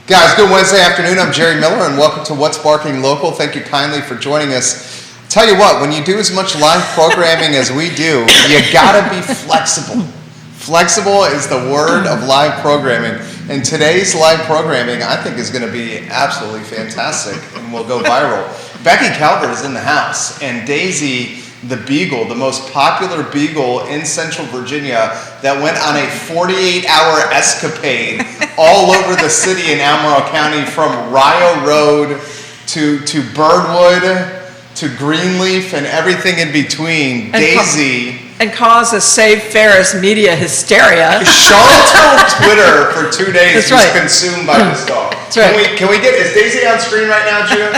Guys, good Wednesday afternoon. I'm Jerry Miller, and welcome to What's Barking Local. Thank you kindly for joining us. Tell you what, when you do as much live programming as we do, you gotta be flexible. Flexible is the word of live programming. And today's live programming, I think, is going to be absolutely fantastic and will go viral. Becky Calvert is in the house, and Daisy, the beagle, the most popular beagle in Central Virginia, that went on a 48-hour escapade all over the city in Albemarle County, from Rio Road to Birdwood to Greenleaf and everything in between. Daisy. And cause a Save Ferris media hysteria. Charlotte told Twitter for 2 days was consumed by this dog. That's right. Can we get, is Daisy on screen right now, June?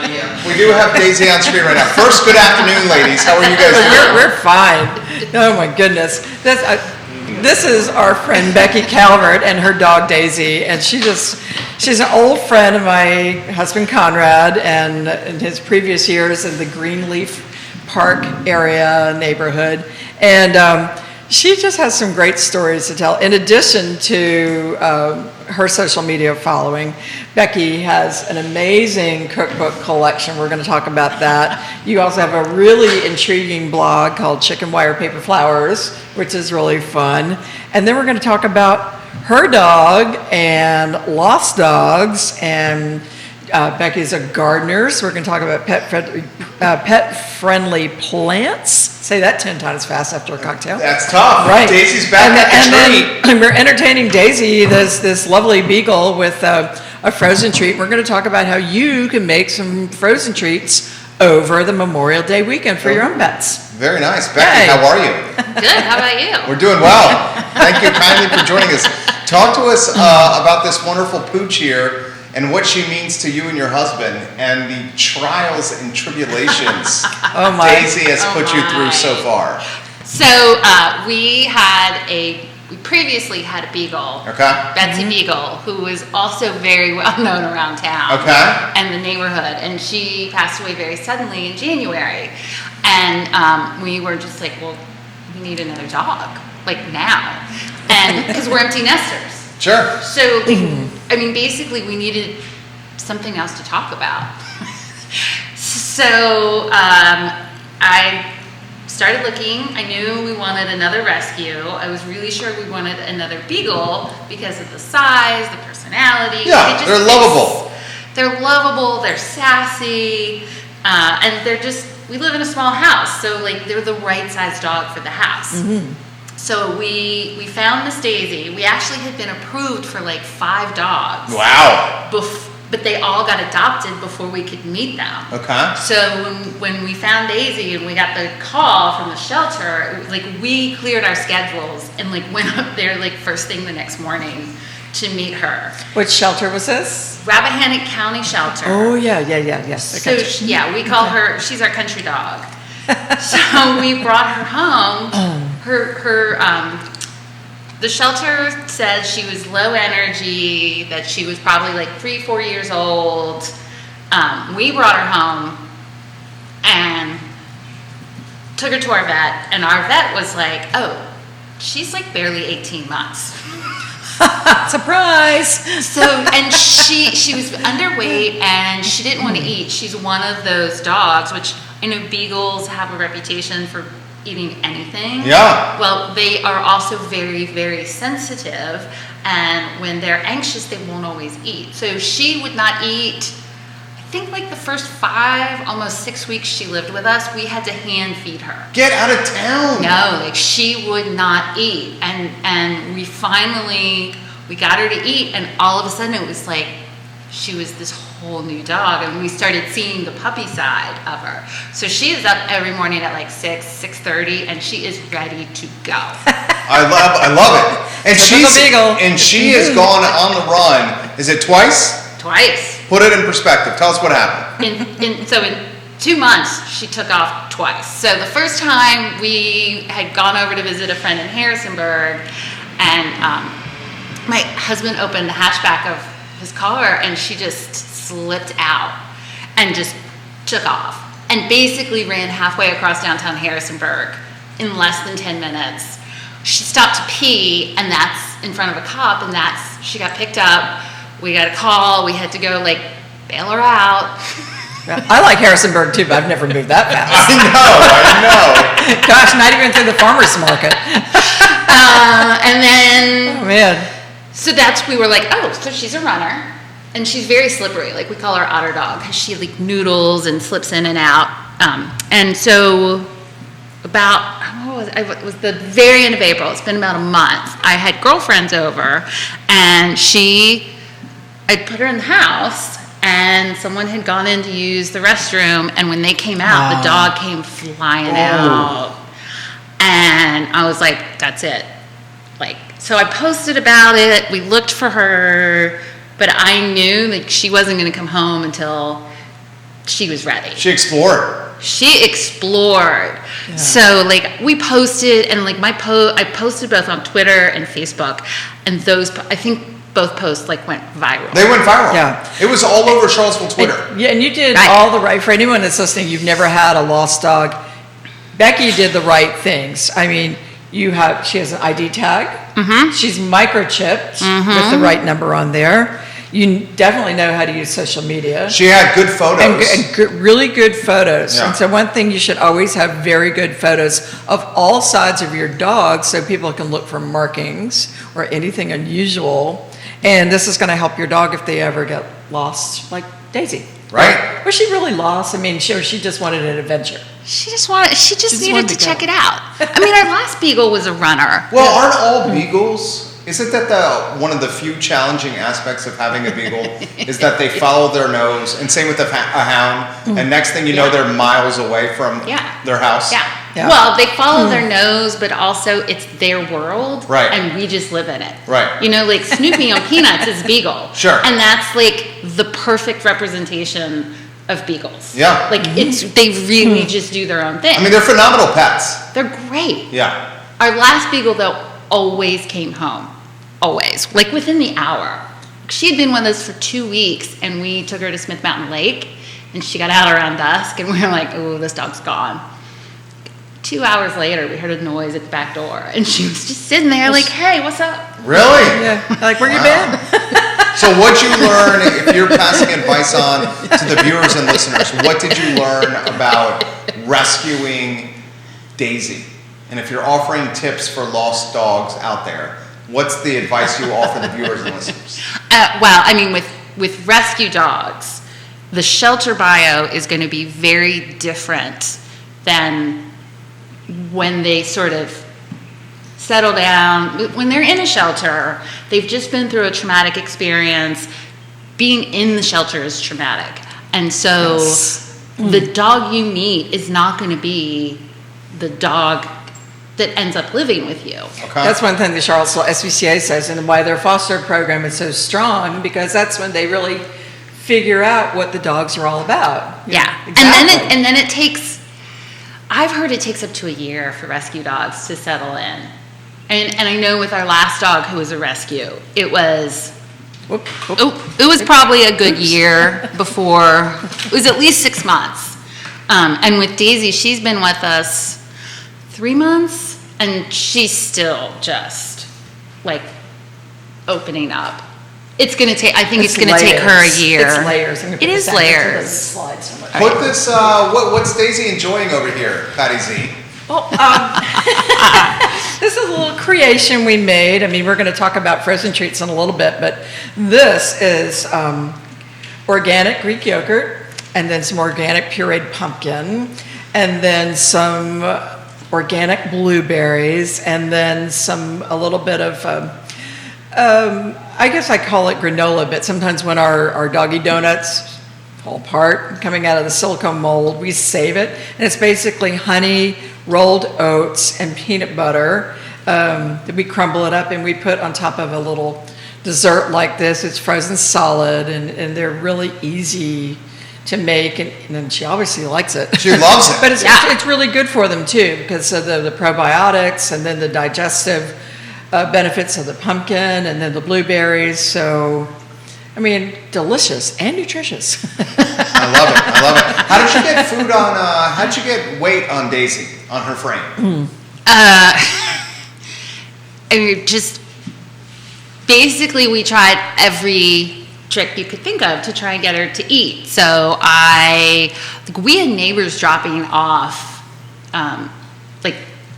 Yeah. We do have Daisy on screen right now. First, good afternoon, ladies. How are you guys doing? We're fine. Oh my goodness. This is our friend Becky Calvert and her dog Daisy, and she's an old friend of my husband Conrad, and in his previous years in the Greenleaf Park area neighborhood, and she just has some great stories to tell. In addition to her social media following, Becky has an amazing cookbook collection. We're going to talk about that. You also have a really intriguing blog called Chicken Wire Paper Flowers, which is really fun. And then we're going to talk about her dog and lost dogs, and Becky's a gardener, so we're going to talk about pet-friendly plants. Say that 10 times fast after a cocktail. That's tough. Right. Daisy's back at the treat. Then we're entertaining Daisy, this lovely beagle, with a frozen treat. We're going to talk about how you can make some frozen treats over the Memorial Day weekend for your own pets. Very nice. Becky, how are you? Good. How about you? We're doing well. Thank you kindly for joining us. Talk to us about this wonderful pooch here, and what she means to you and your husband, and the trials and tribulations Daisy has put you through so far. So we previously had a beagle, Betsy Beagle, who was also very well known around town and the neighborhood, and she passed away very suddenly in January, and we were just like, well, we need another dog, like now, and because we're empty nesters. Sure. So, I mean, basically, we needed something else to talk about. So, I started looking. I knew we wanted another rescue. I was really sure we wanted another beagle because of the size, the personality. Yeah, they're lovable. They're lovable, they're sassy, and they're just, we live in a small house, so, like, they're the right size dog for the house. So we found Miss Daisy. We actually had been approved for like 5 dogs. Wow. But they all got adopted before we could meet them. Okay. So when we found Daisy and we got the call from the shelter, it was like we cleared our schedules and like went up there like first thing the next morning to meet her. Which shelter was this? Rappahannock County Shelter. Oh yes. So we call her, she's our country dog. So we brought her home. The shelter said she was low energy, that she was probably like 3-4 years old. We brought her home and took her to our vet, and our vet was like, oh, she's like barely 18 months. Surprise! So, and she was underweight and she didn't want to eat. She's one of those dogs, which I know beagles have a reputation for eating anything. Yeah. Well, they are also very, very sensitive, and when they're anxious, they won't always eat. So she would not eat. I think like the first 5, almost 6 weeks she lived with us, we had to hand feed her. Get out of town. No, like she would not eat, and we finally got her to eat, and all of a sudden it was like she was this whole new dog, and we started seeing the puppy side of her. So she is up every morning at like 6:30, and she is ready to go. I love it. And she has gone on the run. Is it twice? Twice. Put it in perspective. Tell us what happened. In 2 months, she took off twice. So the first time we had gone over to visit a friend in Harrisonburg, and my husband opened the hatchback of his car, and she just slipped out and just took off and basically ran halfway across downtown Harrisonburg in less than 10 minutes. she stopped to pee, and that's in front of a cop, and she got picked up. We got a call. We had to go like bail her out. I like Harrisonburg too, but I've never moved that fast. I know. Gosh, not even through the farmer's market. And then, oh man. So we were like, oh, so she's a runner, and she's very slippery. Like we call her Otter Dog because she like noodles and slips in and out. And so it was the very end of April. It's been about a month. I had girlfriends over, and I put her in the house, and someone had gone in to use the restroom, and when they came out, the dog came flying out. And I was like, that's it. So I posted about it. We looked for her, but I knew like she wasn't going to come home until she was ready. She explored. Yeah. So like we posted, and like I posted both on Twitter and Facebook, and I think both posts like went viral. They went viral. Yeah. It was all over Charlottesville Twitter. And you did all the right. For anyone that's listening, you've never had a lost dog. Becky did the right things. I mean, she has an ID tag. Mm-hmm. She's microchipped with the right number on there. You definitely know how to use social media. She had good photos. And really good photos. Yeah. And so one thing, you should always have very good photos of all sides of your dog so people can look for markings or anything unusual. And this is going to help your dog if they ever get lost, like Daisy. Right. Was she really lost? I mean, she just wanted an adventure. She just needed to check it out. I mean, our last beagle was a runner. Well, aren't all beagles? Isn't that one of the few challenging aspects of having a beagle is that they follow their nose, and same with a hound, and next thing you know, they're miles away from their house. Yeah. Well, they follow their nose, but also it's their world, right? And we just live in it, right? You know, like Snoopy on Peanuts is beagle, sure, and that's like the perfect representation of beagles. Yeah, like they really just do their own thing. I mean, they're phenomenal pets. They're great. Yeah. Our last beagle though always came home. Always, like within the hour. She had been with us for 2 weeks, and we took her to Smith Mountain Lake, and she got out around dusk, and we were like, oh, this dog's gone. 2 hours later, we heard a noise at the back door, and she was just sitting there like, hey, what's up? Really? Yeah, like, where you been? So what'd you learn, if you're passing advice on to the viewers and listeners, what did you learn about rescuing Daisy? And if you're offering tips for lost dogs out there, what's the advice you offer the viewers and listeners? Well, I mean, with rescue dogs, the shelter bio is going to be very different than when they sort of settle down. When they're in a shelter, they've just been through a traumatic experience. Being in the shelter is traumatic. And so the dog you meet is not going to be the dog that ends up living with you. Okay. That's one thing the Charlottesville SPCA says, and why their foster program is so strong, because that's when they really figure out what the dogs are all about. Yeah. Exactly. And then it takes, I've heard it takes up to a year for rescue dogs to settle in. And I know with our last dog who was a rescue, it was probably a good year before, it was at least 6 months. And with Daisy, she's been with us 3 months, and she's still just like opening up. It's going to take, I think it's going to take her a year. It's layers. It is layers. Slide so much. Put this, what's Daisy enjoying over here, Pattie Z? Well, this is a little creation we made. I mean, we're going to talk about frozen treats in a little bit, but this is organic Greek yogurt, and then some organic pureed pumpkin, and then some organic blueberries, and then a little bit of, I guess I call it granola, but sometimes when our doggy donuts fall apart, coming out of the silicone mold, we save it, and it's basically honey, rolled oats, and peanut butter. We crumble it up, and we put on top of a little dessert like this. It's frozen solid, and they're really easy to make, and then she obviously likes it. She loves it. But it's really good for them too, because of the probiotics, and then the digestive benefits of the pumpkin, and then the blueberries. So, I mean, delicious and nutritious. I love it. How did you get food on, how did you get weight on Daisy, on her frame? just basically we tried every trick you could think of to try and get her to eat. So we had neighbors dropping off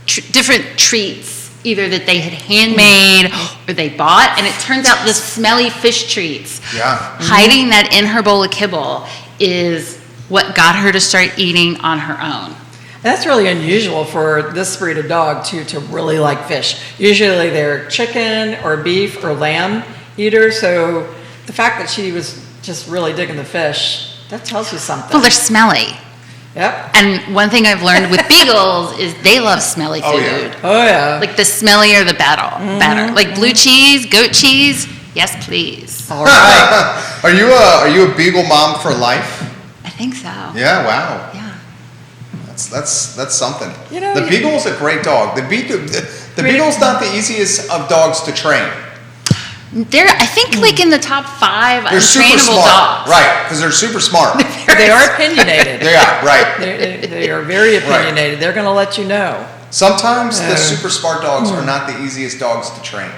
different treats, either that they had handmade or they bought, and it turns out the smelly fish treats, hiding that in her bowl of kibble, is what got her to start eating on her own. That's really unusual for this breed of dog, too, to really like fish. Usually they're chicken or beef or lamb eaters, so the fact that she was just really digging the fish, that tells you something. Well, they're smelly. Yep. And one thing I've learned with beagles is they love smelly food. Oh, yeah. Like the smellier, the better. Like blue cheese, goat cheese, yes, please. All right. Are you a beagle mom for life? I think so. Yeah. Wow. Yeah. That's something. The beagle's a great dog. The beagle's not the easiest of dogs to train. They're, I think, in the top 5 they're super untrainable smart, dogs. right? Because they're super smart. They are opinionated. They are, right? They are very opinionated. Right. They're going to let you know. Sometimes the super smart dogs are not the easiest dogs to train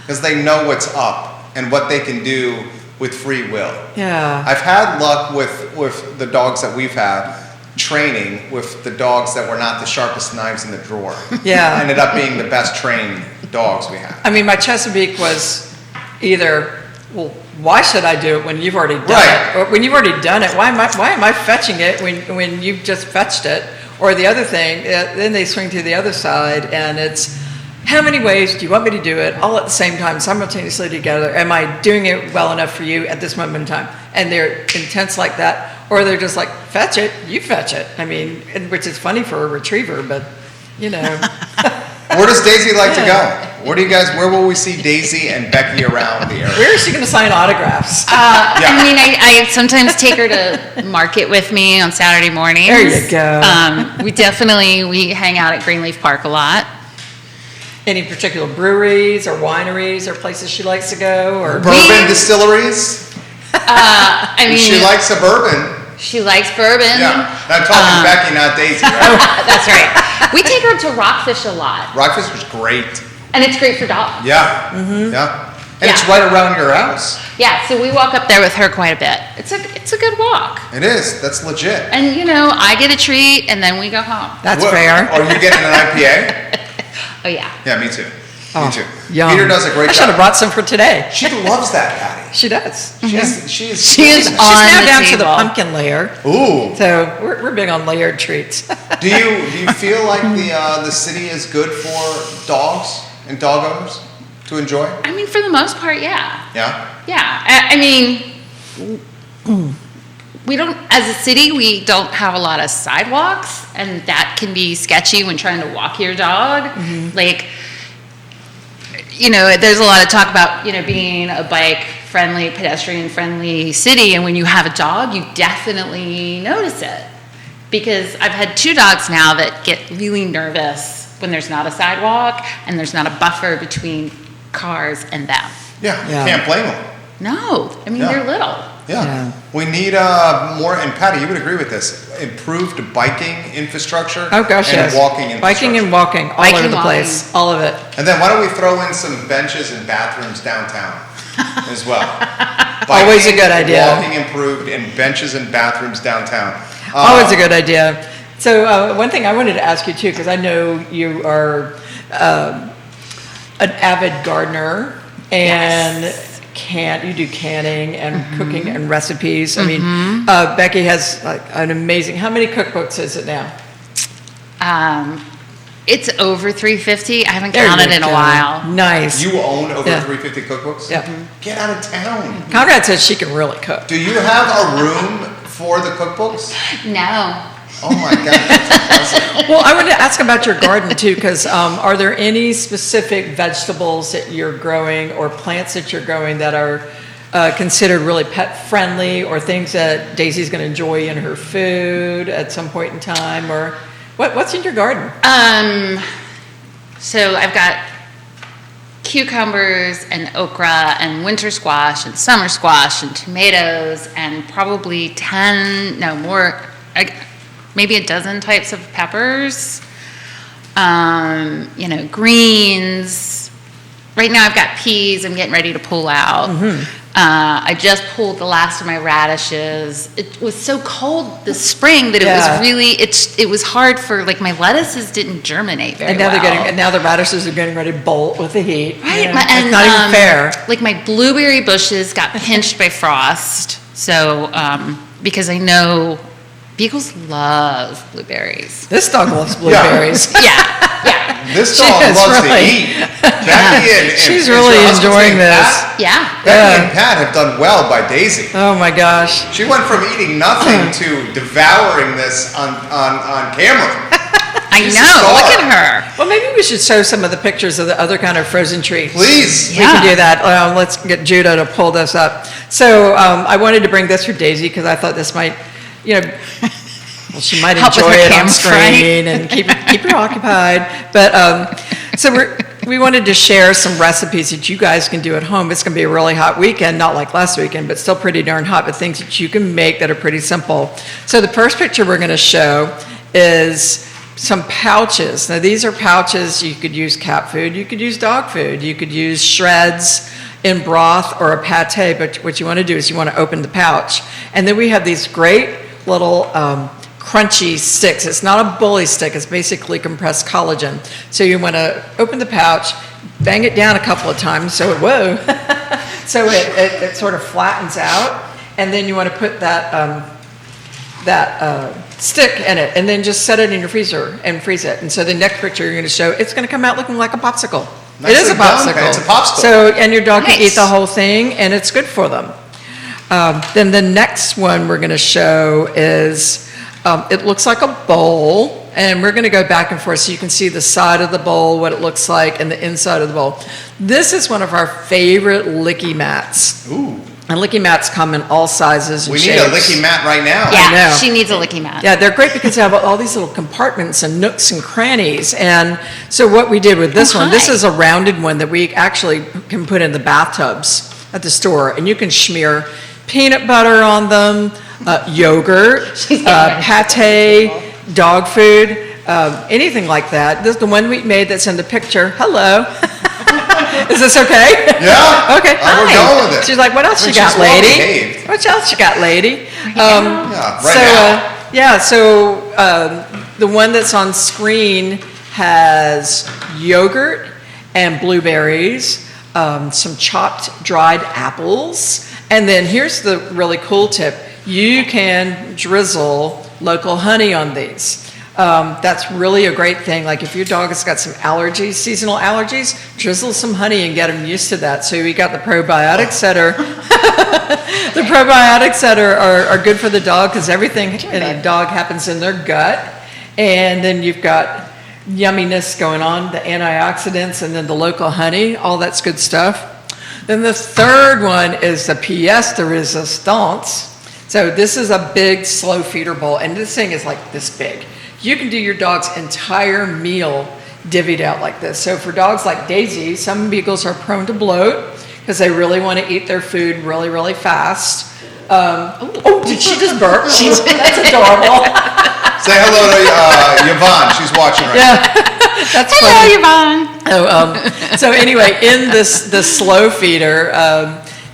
because they know what's up and what they can do with free will. Yeah. I've had luck with the dogs that we've had training with the dogs that were not the sharpest knives in the drawer. Yeah. Ended up being the best trained dogs we had. I mean, my Chesapeake was either, well, why should I do it when you've already done it? Or when you've already done it, why am I fetching it when you've just fetched it? Or the other thing, then they swing to the other side, and it's, how many ways do you want me to do it all at the same time, simultaneously together? Am I doing it well enough for you at this moment in time? And they're intense like that, or they're just like, fetch it, you fetch it. I mean, which is funny for a retriever, but, Where does Daisy like to go? Where will we see Daisy and Becky around the area? Where is she going to sign autographs? I mean, I sometimes take her to market with me on Saturday mornings. There you go. We hang out at Greenleaf Park a lot. Any particular breweries or wineries or places she likes to go? Or bourbon distilleries? She likes a bourbon. She likes bourbon. Yeah, I'm talking Becky, not Daisy, right? That's right. We take her up to Rockfish a lot. Rockfish is great. And it's great for dogs. Yeah. Mm-hmm. Yeah. And it's right around your house. Yeah, so we walk up there with her quite a bit. It's a good walk. It is. That's legit. And I get a treat and then we go home. That's fair. Are you getting an IPA? Oh yeah. Yeah, me too. Oh, me too. Yum. Peter does a great job. I should have brought some for today. She loves that, Pattie. She does. She is She's now down to the pumpkin layer. Ooh. So we're big on layered treats. Do you feel like the city is good for dogs and dog owners to enjoy? I mean, for the most part, yeah. Yeah? Yeah. I mean, we don't, as a city, we don't have a lot of sidewalks, and that can be sketchy when trying to walk your dog. Mm-hmm. There's a lot of talk about, being a bike-friendly, pedestrian-friendly city, and when you have a dog, you definitely notice it. Because I've had 2 dogs now that get really nervous when there's not a sidewalk and there's not a buffer between cars and them. Yeah. Can't blame them. No, I mean, they're little. Yeah. We need more, and Pattie, you would agree with this, improved biking infrastructure. Oh gosh, and walking infrastructure. Biking and walking all over the place, all of it. And then why don't we throw in some benches and bathrooms downtown as well? Always a good idea. Walking improved and benches and bathrooms downtown. Always a good idea. So one thing I wanted to ask you too, because I know you are an avid gardener and you do canning and cooking and recipes. I mean, Becky has an amazing. How many cookbooks is it now? It's over 350. I haven't counted in a while. Nice. You own over 350 cookbooks? Yeah. Get out of town. Conrad says she can really cook. Do you have a room for the cookbooks? No. Oh my God, that's impressive. Well, I wanted to ask about your garden too, because are there any specific vegetables that you're growing or plants that you're growing that are considered really pet friendly, or things that Daisy's going to enjoy in her food at some point in time, or what's in your garden? So I've got cucumbers and okra and winter squash and summer squash and tomatoes and probably maybe a dozen types of peppers, greens, right now I've got peas I'm getting ready to pull out. I just pulled the last of my radishes. It was so cold this spring that it was really, it was hard for, like, my lettuces didn't germinate very well. And now the radishes are getting ready to bolt with the heat. Right. You know? It's not even fair. Like, my blueberry bushes got pinched by frost. So, because I know beagles love blueberries. This dog loves blueberries. Yeah. This dog loves to eat. Becky and she's really enjoying this. Pat, Becky and Pat have done well by Daisy. Oh my gosh. She went from eating nothing to devouring this on camera. I know. Look at her. Well, maybe we should show some of the pictures of the other kind of frozen treats. Please. We can do that. Let's get Judah to pull this up. So I wanted to bring this for Daisy because I thought this might, well, she might enjoy it on screen and keep her occupied. But so we wanted to share some recipes that you guys can do at home. It's going to be a really hot weekend, not like last weekend, but still pretty darn hot, but things that you can make that are pretty simple. So the first picture we're going to show is some pouches. Now these are pouches. You could use cat food, you could use dog food, you could use shreds in broth or a pate, but what you want to do is you want to open the pouch. And then we have these great little crunchy sticks. It's not a bully stick, it's basically compressed collagen. So you want to open the pouch, bang it down a couple of times so it sort of flattens out, and then you want to put that stick in it, and then just set it in your freezer and freeze it. And so the next picture you're going to show, it's going to come out looking like a popsicle. It is a popsicle. It's a popsicle. So, and your dog can eat the whole thing, and it's good for them. Then the next one we're going to show is, it looks like a bowl, and we're going to go back and forth so you can see the side of the bowl, what it looks like, and the inside of the bowl. This is one of our favorite licky mats. Ooh. And licky mats come in all sizes and shapes. We need a licky mat right now. Yeah, she needs a licky mat. Yeah, they're great because they have all these little compartments and nooks and crannies. And so what we did with this one, this is a rounded one that we actually can put in the bathtubs at the store. And you can smear peanut butter on them, yogurt, pate, dog food, anything like that. This is the one we made that's in the picture. Hello. Is this okay? Yeah. Okay. We're going with it. She's like, what else you got, lady? What else you got, lady? The one that's on screen has yogurt and blueberries, some chopped dried apples, and then here's the really cool tip. You can drizzle local honey on these. That's really a great thing. Like if your dog has got some allergies, seasonal allergies, drizzle some honey and get them used to that. So we got the probiotics that are are good for the dog because everything in a dog happens in their gut. And then you've got yumminess going on, the antioxidants, and then the local honey. All that's good stuff. Then the third one is the pièce de résistance. So this is a big slow feeder bowl, and this thing is like this big. You can do your dog's entire meal divvied out like this. So for dogs like Daisy, some beagles are prone to bloat because they really want to eat their food really, really fast. Did she just burp? That's adorable. Say hello to Yvonne. She's watching right now. That's hello, Yvonne. So anyway, in the slow feeder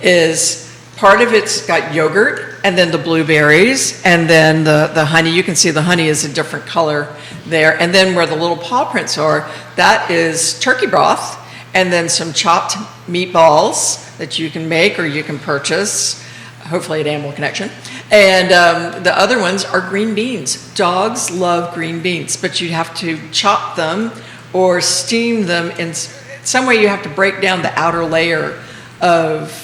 is part of it's got yogurt, and then the blueberries, and then the honey. You can see the honey is a different color there. And then where the little paw prints are, that is turkey broth, and then some chopped meatballs that you can make or you can purchase, hopefully at Animal Connection. And the other ones are green beans. Dogs love green beans, but you have to chop them or steam them in some way. You have to break down the outer layer of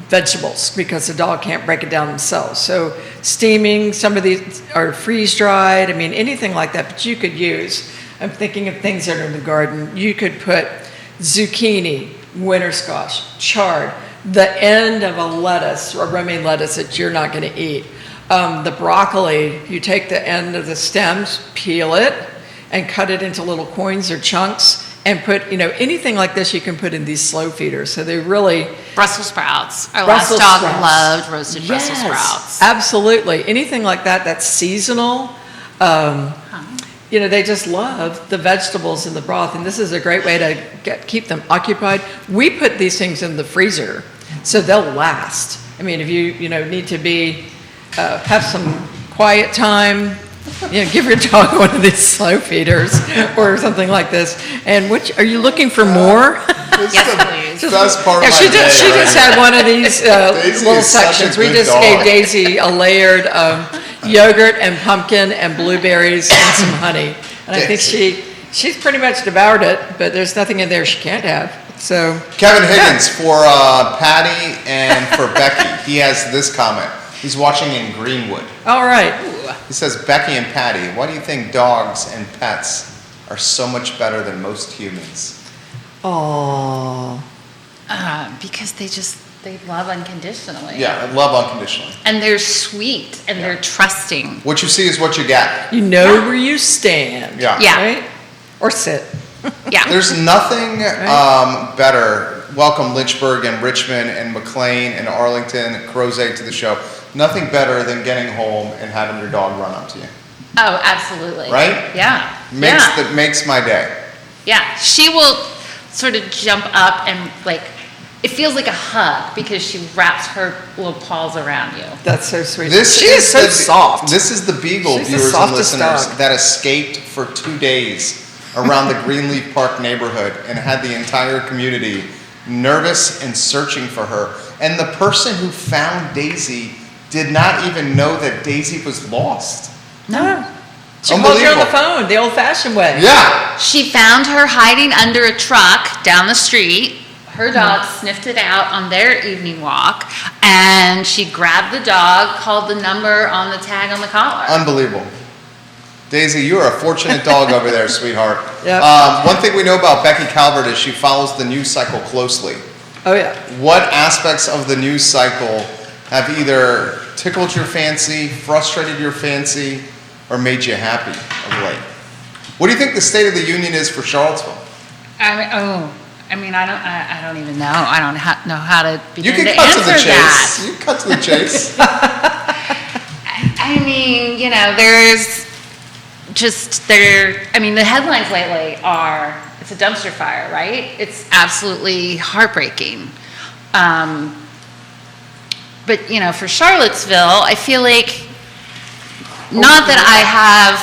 vegetables because the dog can't break it down themselves. So steaming, some of these are freeze dried. I mean, anything like that, but you could use. I'm thinking of things that are in the garden. You could put zucchini, winter squash, chard, the end of a lettuce or romaine lettuce that you're not going to eat. The broccoli, you take the end of the stems, peel it, and cut it into little coins or chunks, and put, anything like this you can put in these slow feeders. So they really... Brussels sprouts. Our last dog loved roasted Brussels sprouts. Absolutely. Anything like that that's seasonal. they just love the vegetables in the broth, and this is a great way to keep them occupied. We put these things in the freezer, so they'll last. I mean, if you need to have some quiet time, give your dog one of these slow feeders or something like this. And are you looking for more? Yes, please. Best part of my She day just had one of these little sections. We just gave dog. Daisy a layered yogurt and pumpkin and blueberries and some honey. And I think she's pretty much devoured it, but there's nothing in there she can't have. So Kevin Higgins for Pattie and for Becky. He has this comment. He's watching in Greenwood. All right. He says, Becky and Pattie, why do you think dogs and pets are so much better than most humans? Oh. Because they love unconditionally. Yeah, love unconditionally. And they're sweet and they're trusting. What you see is what you get. You know where you stand. Yeah. Right? Or sit. Yeah. There's nothing better. Welcome Lynchburg and Richmond and McLean and Arlington and Crozet to the show. Nothing better than getting home and having your dog run up to you. Oh, absolutely. Right? Yeah. Makes my day. Yeah. She will sort of jump up and it feels like a hug because she wraps her little paws around you. That's so sweet. She is so soft. This is the Beagle, She's the viewers and softest listeners, dog. that escaped for 2 days around the Greenleaf Park neighborhood and had the entire community nervous and searching for her. And the person who found Daisy did not even know that Daisy was lost. No. She called you on the phone, the old-fashioned way. Yeah. She found her hiding under a truck down the street. Her dog sniffed it out on their evening walk, and she grabbed the dog, called the number on the tag on the collar. Unbelievable. Daisy, you are a fortunate dog over there, sweetheart. Yep. One thing we know about Becky Calvert is she follows the news cycle closely. Oh, yeah. What aspects of the news cycle have either tickled your fancy, frustrated your fancy, or made you happy of late? What do you think the State of the Union is for Charlottesville? I don't even know. I don't know how to begin to You can cut to answer the chase. that. You can cut to the chase. The headlines lately are, it's a dumpster fire, right? It's absolutely heartbreaking. But, for Charlottesville, I feel like, not that I have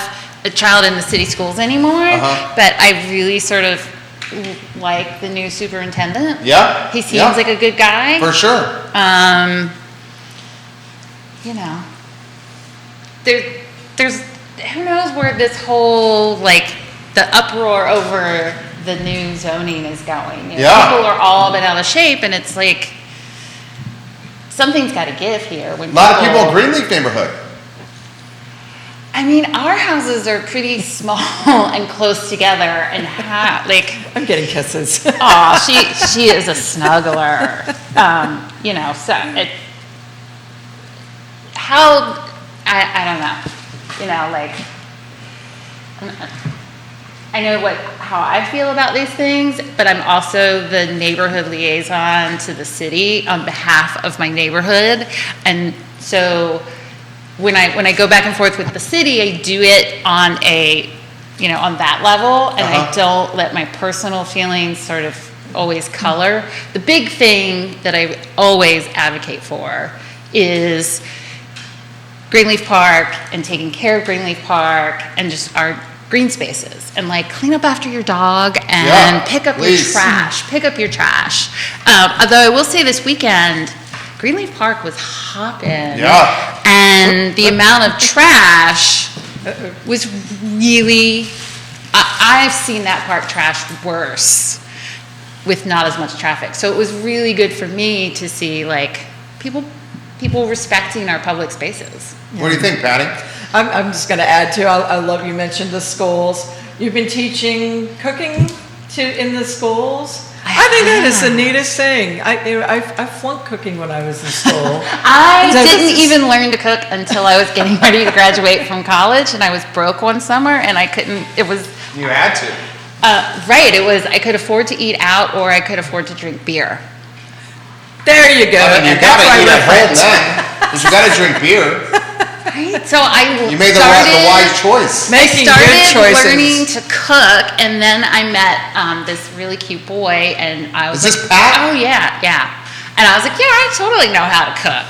a child in the city schools anymore, but I really sort of like the new superintendent. Yeah. He seems like a good guy. For sure. There's who knows where this whole the uproar over the new zoning is going. People are all bent out of shape, and it's like something's got to give here. A lot of people in Greenleaf neighborhood. Our houses are pretty small and close together, and I'm getting kisses. she is a snuggler. I don't know. I know how I feel about these things, but I'm also the neighborhood liaison to the city on behalf of my neighborhood, and so when I go back and forth with the city, I do it on on that level, and I don't let my personal feelings sort of always color. The big thing that I always advocate for is Greenleaf Park and taking care of Greenleaf Park and just our green spaces, and clean up after your dog and pick up your trash. Although I will say this weekend, Greenleaf Park was hopping. Yeah. And the amount of trash was really, I've seen that park trashed worse with not as much traffic. So it was really good for me to see people respecting our public spaces. What do you think, Pattie? I'm just going to add to, I love you mentioned the schools. You've been teaching cooking in the schools. I think that is the neatest thing. I flunked cooking when I was in school. I didn't even learn to cook until I was getting ready to graduate from college, and I was broke one summer, and I couldn't. You had to. Right. It was. I could afford to eat out, or I could afford to drink beer. There you go. You got to eat at home then, because you got to drink beer. Right? So you made the wise choice. Making I good choices. started learning to cook, and then I met this really cute boy, and I was Is this Pat? Oh yeah. And I was like, yeah, I totally know how to cook.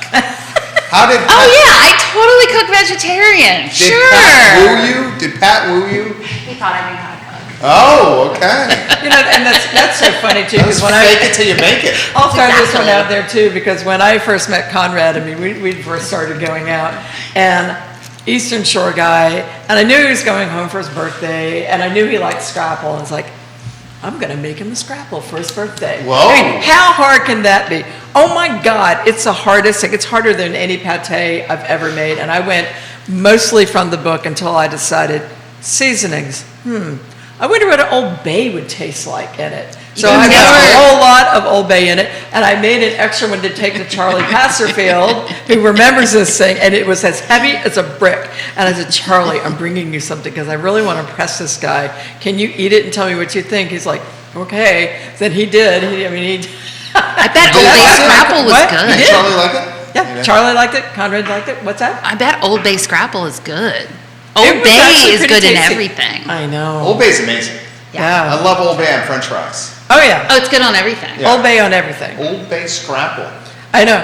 How did? Oh yeah, I totally cook vegetarian. Did Sure. Pat woo you? Did Pat woo you? He thought I knew how to cook. Oh, okay. And that's so funny too. Because fake it till you make it. I'll throw this one out there too, because when I first met Conrad, I mean, we first started going out, and Eastern Shore guy, and I knew he was going home for his birthday, and I knew he liked scrapple, and it's like, I'm going to make him a scrapple for his birthday. Whoa. I mean, how hard can that be? Oh my God, it's the hardest thing. It's harder than any pate I've ever made, and I went mostly from the book until I decided seasonings. I wonder what an Old Bay would taste like in it. So I got a whole lot of Old Bay in it, and I made an extra one to take to Charlie Passerfield, who remembers this thing, and it was as heavy as a brick. And I said, Charlie, I'm bringing you something because I really want to impress this guy. Can you eat it and tell me what you think? He's like, okay. Then he did. I bet Old Bay scrapple was good. Did Charlie like it? Yeah, Charlie liked it. Conrad liked it. What's that? I bet Old Bay scrapple is good. Old Bay is good in everything. I know. Old Bay's amazing. Yeah. I love Old Bay on French fries. Oh, yeah. Oh, it's good on everything. Yeah. Old Bay on everything. Old Bay scrapple. I know.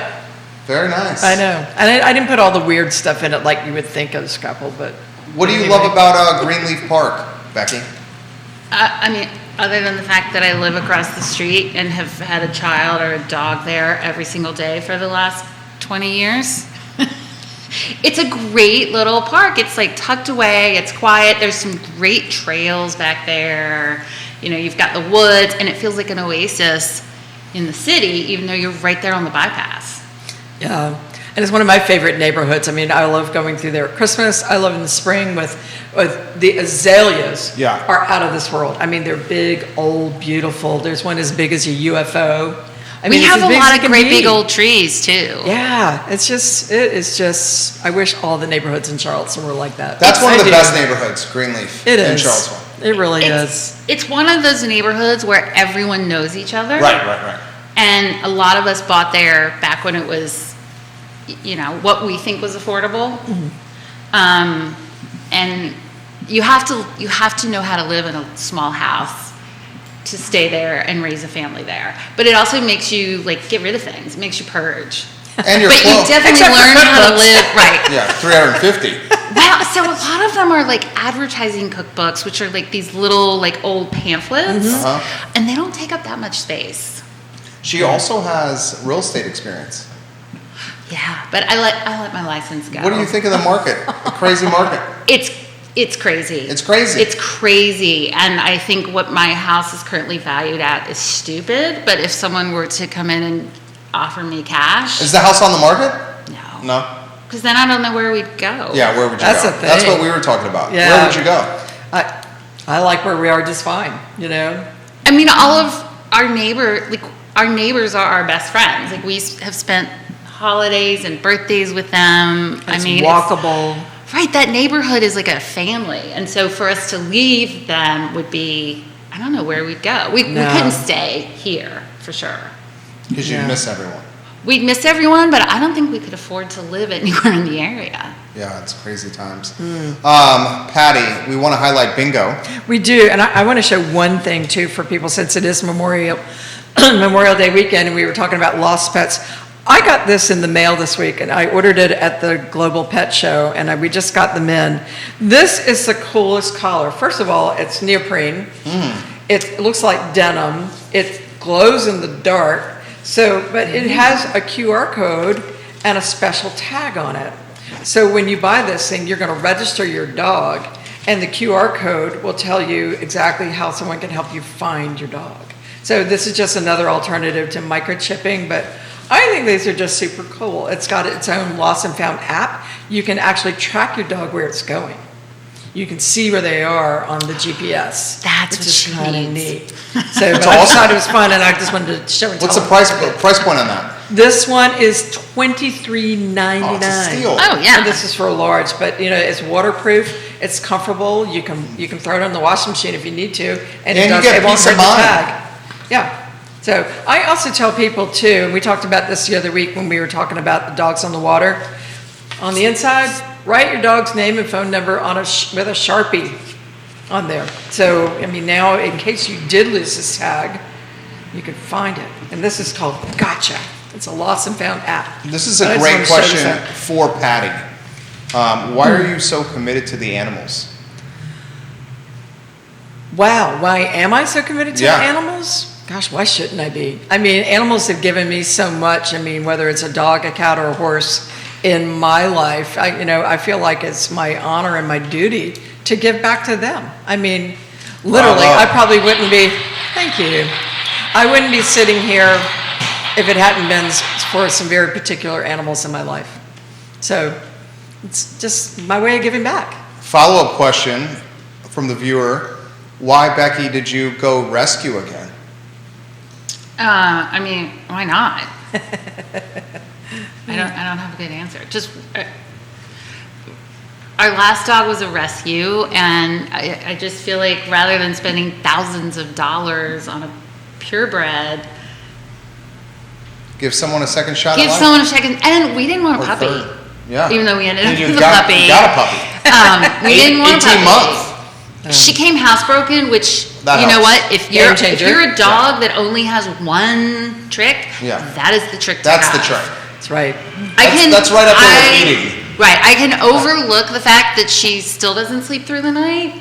Very nice. I know. And I didn't put all the weird stuff in it like you would think of scrapple, but... What do you love about Greenleaf Park, Becky? I mean, other than the fact that I live across the street and have had a child or a dog there every single day for the last 20 years. It's a great little park. It's like tucked away. It's quiet. There's some great trails back there. You know, you've got the woods, and it feels like an oasis in the city, even though you're right there on the bypass. Yeah. And it's one of my favorite neighborhoods. I mean, I love going through there at Christmas. I love in the spring with the azaleas are out of this world. I mean, they're big, old, beautiful. There's one as big as a UFO. I mean, we have a lot of great big old trees too. Yeah, it is just, I wish all the neighborhoods in Charlottesville were like that. That's one of the best neighborhoods, Greenleaf. It is. In Charlottesville. It really is. It's one of those neighborhoods where everyone knows each other. Right. And a lot of us bought there back when it was, you know, what we think was affordable. Mm-hmm. And you have to know how to live in a small house to stay there and raise a family there. But it also makes you like get rid of things. It makes you purge. And but you definitely learn how to live right. Yeah, 350. Well, so a lot of them are like advertising cookbooks, which are like these little like old pamphlets, and they don't take up that much space. She also has real estate experience. Yeah, but I let my license go. What do you think of the market? The crazy market. It's crazy. It's crazy. It's crazy. And I think what my house is currently valued at is stupid. But if someone were to come in and offer me cash. Is the house on the market? No. No? Because then I don't know where we'd go. Yeah, where would you That's go? the thing. That's what we were talking about. Yeah. Where would you go? I like where we are just fine, you know? I mean, all of our neighbors are our best friends. Like we have spent holidays and birthdays with them. It's walkable. Right, that neighborhood is like a family. And so for us to leave them would be, I don't know where we'd go. We couldn't stay here, for sure. Because you'd miss everyone. We'd miss everyone, but I don't think we could afford to live anywhere in the area. Yeah, it's crazy times. Pattie, we want to highlight bingo. We do, and I want to show one thing, too, for people, since it is Memorial Day weekend, and we were talking about lost pets. I got this in the mail this week, and I ordered it at the Global Pet Show, and we just got them in. This is the coolest collar. First of all, it's neoprene. It looks like denim. It glows in the dark. But it has a QR code and a special tag on it. So when you buy this thing, you're going to register your dog, and the QR code will tell you exactly how someone can help you find your dog. So this is just another alternative to microchipping, but I think these are just super cool. It's got its own lost and found app. You can actually track your dog where it's going. You can see where they are on the GPS. That's which is kind of neat. I So just thought it was fun, and I just wanted to show it. What's the price point on that? This one is $23.99. Oh, it's a steal. Oh yeah. And this is for a large, but you know it's waterproof. It's comfortable. You can throw it on the washing machine if you need to, and you get it won't peace hurt of the mind. tag. Yeah. So I also tell people too, and we talked about this the other week when we were talking about the dogs on the water. On the inside, write your dog's name and phone number on with a Sharpie on there. So, I mean, now in case you did lose this tag, you can find it. And this is called Gotcha. It's a lost and found app. This is a great question for Pattie. Why are you so committed to the animals? Wow, why am I so committed to animals? Gosh, why shouldn't I be? I mean, animals have given me so much. I mean, whether it's a dog, a cat, or a horse in my life, I feel like it's my honor and my duty to give back to them. I mean, literally, I probably wouldn't be, thank you. I wouldn't be sitting here if it hadn't been for some very particular animals in my life. So it's just my way of giving back. Follow-up question from the viewer. Why, Becky, did you go rescue again? I mean, why not? I don't have a good answer. Just our last dog was a rescue, and I just feel like rather than spending thousands of dollars on a purebred, give someone a second shot. Give someone a second, and we didn't want a puppy. Third. Yeah. Even though we ended up with a puppy. You got a puppy. We didn't want a puppy. 18 months. She came housebroken, which that you know helps. what? If you're a dog that only has one trick, that is the trick. That's the trick. That's right. That's right up there with eating. Right. I can overlook the fact that she still doesn't sleep through the night.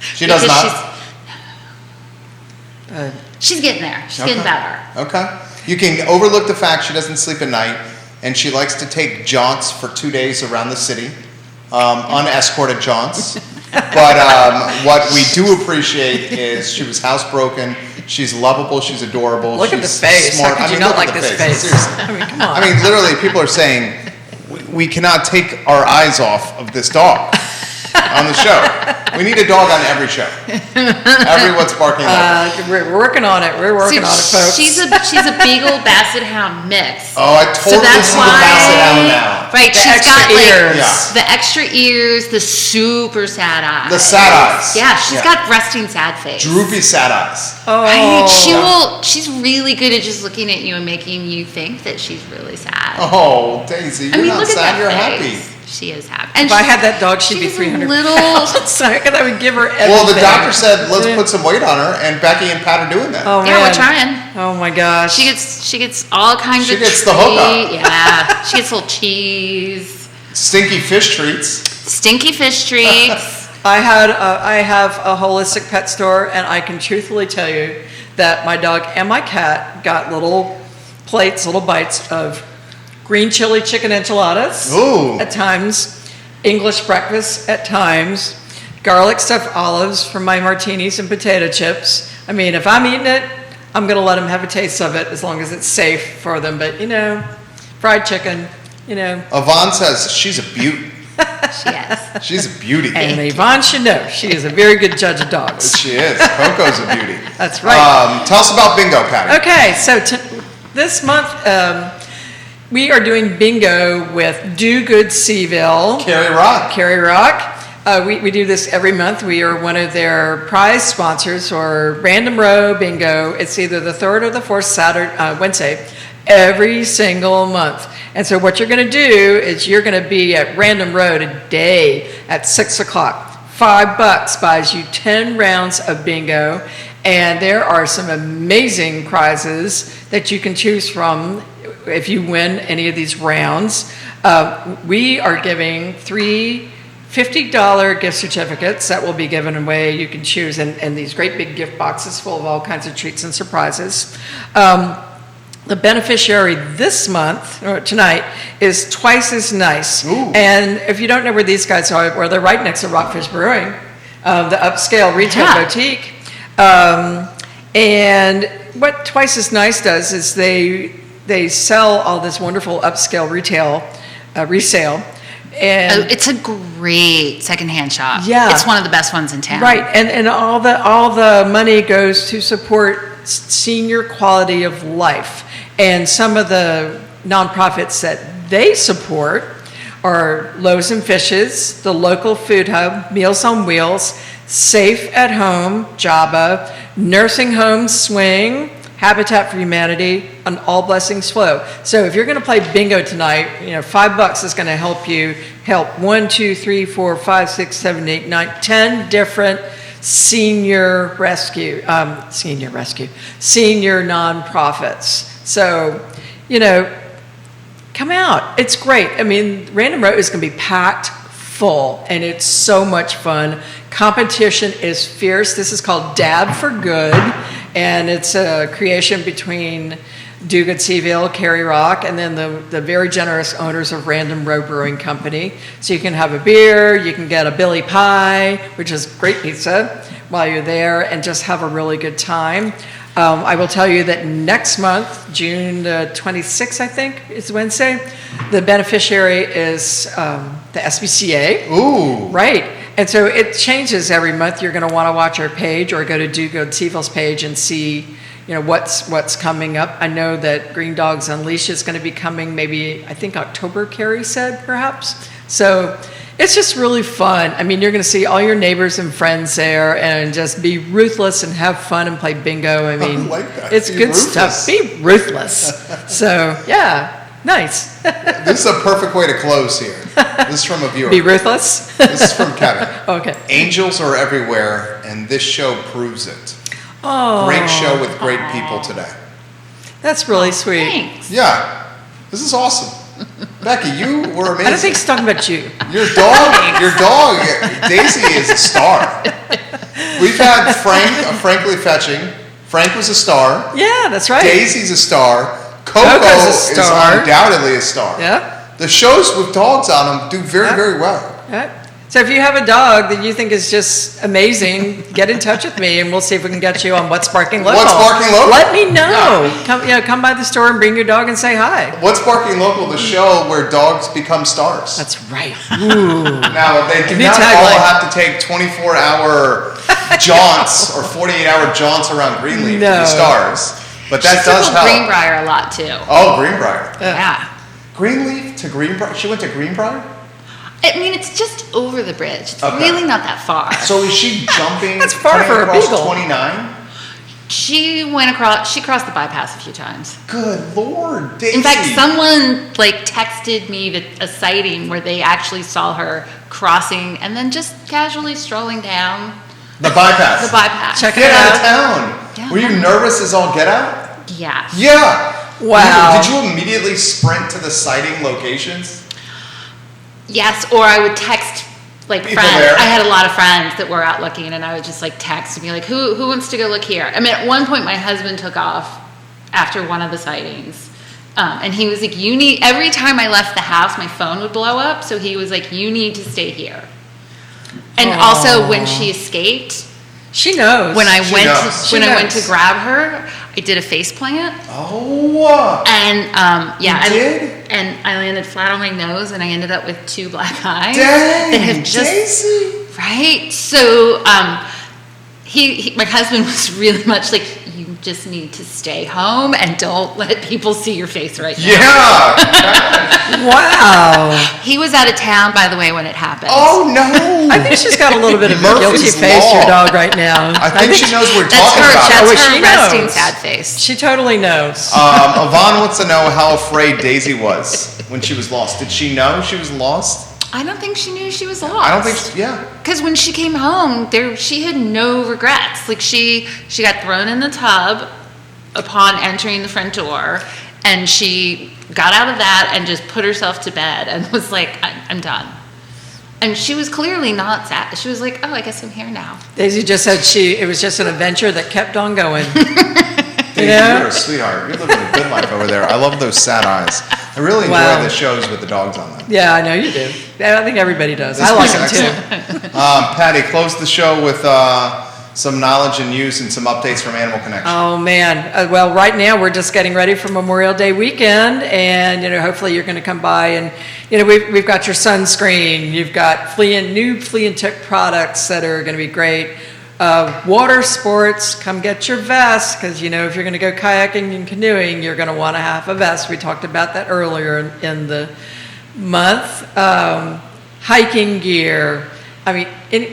She does not. She's getting there. She's getting better. Okay. You can overlook the fact she doesn't sleep at night, and she likes to take jaunts for 2 days around the city, unescorted jaunts. But what we do appreciate is she was housebroken. She's lovable. She's adorable. Look at the face. Smart. How could you not like this face? Seriously. I mean, come on. I mean, literally, people are saying we cannot take our eyes off of this dog on the show. We need a dog on every show. Every What's Barking Local. We're working on it. We're working on it, folks. She's a Beagle Basset Hound mix. Oh, I totally see the Basset Hound now. Right, she's got the extra ears, the super sad eyes. The sad eyes. Yeah, she's got resting sad face. Droopy sad eyes. Oh. She's really good at just looking at you and making you think that she's really sad. Oh, Daisy, you're not sad, you're happy. She is happy. And if I had that dog, she'd be 300 pounds. So I would give her everything. Well, the doctor said, let's put some weight on her, and Becky and Pat are doing that. Oh, yeah, we're trying. Oh, my gosh. She gets all kinds of treats. She gets the hookup. Yeah. She gets little cheese. Stinky fish treats. I have a holistic pet store, and I can truthfully tell you that my dog and my cat got little plates, little bites of green chili chicken enchiladas. Ooh. At times, English breakfast at times, garlic stuffed olives for my martinis and potato chips. I mean, if I'm eating it, I'm going to let them have a taste of it as long as it's safe for them. But, fried chicken, Yvonne says she's a beauty. She is. She's a beauty. And Yvonne should know. She is a very good judge of dogs. She is. Coco's a beauty. That's right. Tell us about bingo, Pattie. Okay, so this month, we are doing bingo with Do Good CVille. Carrie Rock. We do this every month. We are one of their prize sponsors for Random Row Bingo. It's either the third or the fourth Wednesday every single month. And so what you're going to do is you're going to be at Random Row today at 6 o'clock. $5 buys you 10 rounds of bingo. And there are some amazing prizes that you can choose from if you win any of these rounds. We are giving 3 $50 gift certificates that will be given away. You can choose, and these great big gift boxes full of all kinds of treats and surprises. The beneficiary this month, or tonight, is Twice as Nice. Ooh. And if you don't know where these guys are, well, they're right next to Rockfish Brewing, the Upscale retail boutique. And what Twice as Nice does is they sell all this wonderful upscale resale. And it's a great secondhand shop. Yeah. It's one of the best ones in town. Right, and all the money goes to support senior quality of life. And some of the nonprofits that they support are Loaves and Fishes, the local food hub, Meals on Wheels, Safe at Home, Java, Nursing Home Swing, Habitat for Humanity, and All Blessings Flow. So if you're going to play bingo tonight, $5 is going to help you help 1, 2, 3, 4, 5, 6, 7, 8, 9, 10 different senior nonprofits. So, come out. It's great. I mean, Random Row is going to be packed full, and it's so much fun. Competition is fierce. This is called Dab for Good, and it's a creation between Do Good CVille, Carrie Rock, and then the very generous owners of Random Row Brewing Company. So you can have a beer, you can get a Billy Pie, which is great pizza, while you're there, and just have a really good time. I will tell you that next month, June 26th, I think, is Wednesday, the beneficiary is the SPCA. Ooh. Right. And so it changes every month. You're going to want to watch our page or go to Do Good CVille's page and see what's coming up. I know that Green Dogs Unleashed is going to be coming maybe, I think October, Carrie said, perhaps. So it's just really fun. I mean, you're going to see all your neighbors and friends there and just be ruthless and have fun and play bingo. I mean, I like that. It's good stuff. Be ruthless. So, yeah, nice. This is a perfect way to close here. This is from a viewer. Be ruthless? This is from Kevin. Okay. Angels are everywhere, and this show proves it. Oh. Great show with great people today. That's really sweet. Thanks. Yeah, this is awesome. Becky, you were amazing. I don't think he's talking about you. Your dog, Daisy is a star. We've had Frankly Fetching. Frank was a star. Yeah, that's right. Daisy's a star. Coco Coco's a is star. undoubtedly a star. Yeah. The shows with dogs on them do very, very well. Yeah. So if you have a dog that you think is just amazing, get in touch with me and we'll see if we can get you on What's Barking Local. What's Barking Local? Let me know. Yeah. Come by the store and bring your dog and say hi. What's Barking Local, the show where dogs become stars. That's right. Ooh. Now, they do not all have to take 24-hour jaunts or 48-hour jaunts around Greenleaf to be stars. But that does help. Greenbrier a lot, too. Oh, Greenbrier. Yeah. Greenleaf to Greenbrier? She went to Greenbrier? I mean, it's just over the bridge. It's really not that far. So is she jumping That's far for a beagle. 29? She crossed the bypass a few times. Good Lord, Daisy. In fact, someone texted me a sighting where they actually saw her crossing and then just casually strolling down the bypass. Check Get it out of out. town. Yeah. Were you nervous as all get out? Yeah. Yeah. Wow. Did you immediately sprint to the sighting locations? Yes, or I would text friends. There. I had a lot of friends that were out looking, and I would just text and be like, "Who wants to go look here?" I mean, at one point, my husband took off after one of the sightings, and he was like, "You need." Every time I left the house, my phone would blow up, so he was like, "You need to stay here." And also, when she escaped, she knows. When I went to knows. grab her, I did a face plant. Oh. And you did? And I landed flat on my nose, and I ended up with 2 black eyes. Dang, that have just Daisy. right. So my husband was really much like, you just need to stay home and don't let people see your face right now. Yeah. Wow. He was out of town, by the way, when it happened. Oh no. I think she's got a little bit of a Murphy's guilty face, Law. your dog, right now. I think she knows what we're That's talking her. about. That's she her resting knows. sad face. She totally knows. Yvonne wants to know how afraid Daisy was when she was lost. Did she know she was lost? I don't think she knew she was lost. I don't think. Yeah. Because when she came home, she had no regrets. She got thrown in the tub upon entering the front door, and she got out of that and just put herself to bed and was like, I'm done. And she was clearly not sad. She was like, oh, I guess I'm here now. Daisy just said it was just an adventure that kept on going. Daisy, you're a sweetheart. You're living a good life over there. I love those sad eyes. I really enjoy the shows with the dogs on them. Yeah, I know you do. I think everybody does. I like them too. Patty, close the show with some knowledge and news and some updates from Animal Connection. Oh man, well right now we're just getting ready for Memorial Day weekend, and hopefully you're going to come by and we've got your sunscreen, you've got new flea and tick products that are going to be great. Water sports, come get your vest, because if you're going to go kayaking and canoeing, you're going to want to have a vest. We talked about that earlier in the month. Hiking gear,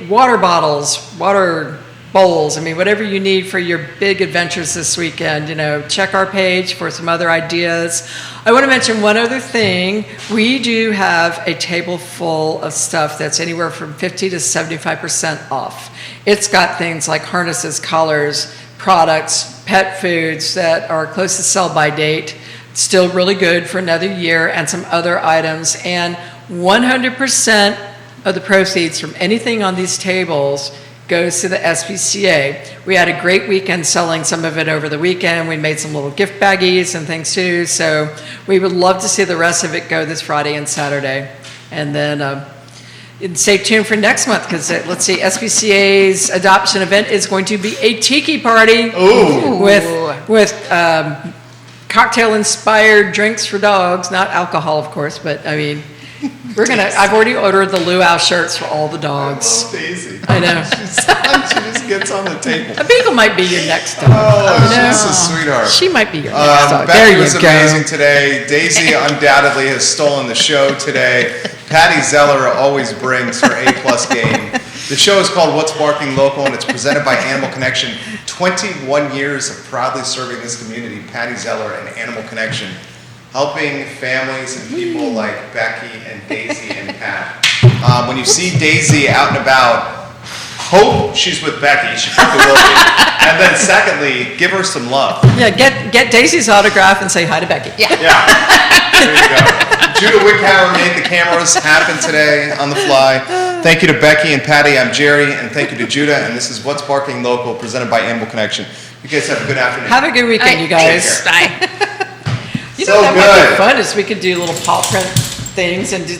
water bottles, water bowls. I mean, whatever you need for your big adventures this weekend, check our page for some other ideas. I want to mention one other thing. We do have a table full of stuff that's anywhere from 50 to 75% off. It's got things like harnesses, collars, products, pet foods that are close to sell-by date, still really good for another year, and some other items. And 100% of the proceeds from anything on these tables goes to the SPCA. We had a great weekend selling some of it over the weekend. We made some little gift baggies and things too. So we would love to see the rest of it go this Friday and Saturday. And then stay tuned for next month because let's see, SPCA's adoption event is going to be a tiki party. Ooh. with cocktail-inspired drinks for dogs, not alcohol, of course, but I mean, I've already ordered the luau shirts for all the dogs. I love Daisy. I know. She just gets on the table. A beagle might be your next dog. Oh, she's a sweetheart. She might be your next dog. Becky There you was go. amazing today. Daisy undoubtedly has stolen the show today. Pattie Zeller always brings her A-plus game. The show is called What's Barking Local, and it's presented by Animal Connection. 21 years of proudly serving this community, Pattie Zeller and Animal Connection, helping families and people like Becky and Daisy and Pat. When you see Daisy out and about, hope she's with Becky. She probably will be. And then secondly, give her some love. Yeah, get Daisy's autograph and say hi to Becky. Yeah. There you go. Judah Wickhauer made the cameras happen today on the fly. Thank you to Becky and Patty. I'm Jerry, and thank you to Judah. And this is What's Barking Local, presented by Animal Connection. You guys have a good afternoon. Have a good weekend, you guys. Bye. You So know, that might good. be fun is we could do little paw print things and do